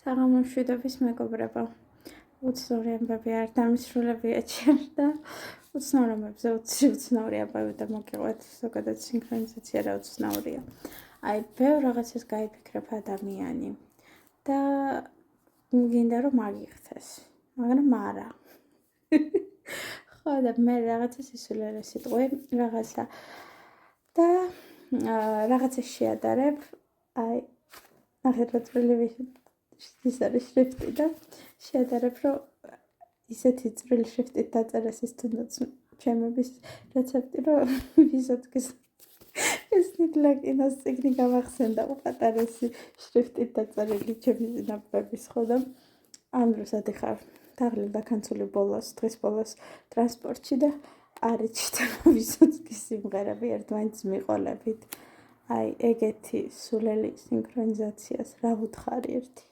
საღამომშვიდობის მეგობრებო, უცნაური ამბები არ დამისრულებია ჩემ და უცნაურ ამბებზე უცნაური ამბები და მოგიყვეთ, ზოგადად სინქრონიზაცია რა უცნაურია. აი, ბევრ რაღაცას გაიფიქრებ ადამიანი და გინდა რომ აგიხსეს, მაგრამ არა. ხო, და მე რაღაცას ისულერე სიტყვი, რაღაცა და რაღაცას შეადარებ, აი, ნახეთ რა წვრილი ის არის შრიფტი და შეადარებ, რომ ისეთი წვრილი შრიფტით დაწერეს ის თუნდაც ჩემების რეცეპტი, რომ ვიზოთკის ეს ნიდლაკინოს წიგნი გამახსენდა უპატარესი შრიფტით დაწერილი ჩემი ნაბების ხო და ამ დროს ადიხარ თაღლილ დაქანცული ბოლოს, დღის ბოლოს ტრანსპორტში და არ იჩნდება ვიზოთკის სიმღერები ერთმანეთს მიყოლებით. აი, ეგეთი სულელი სინქრონიზაციას რა ვუთხარი ერთი.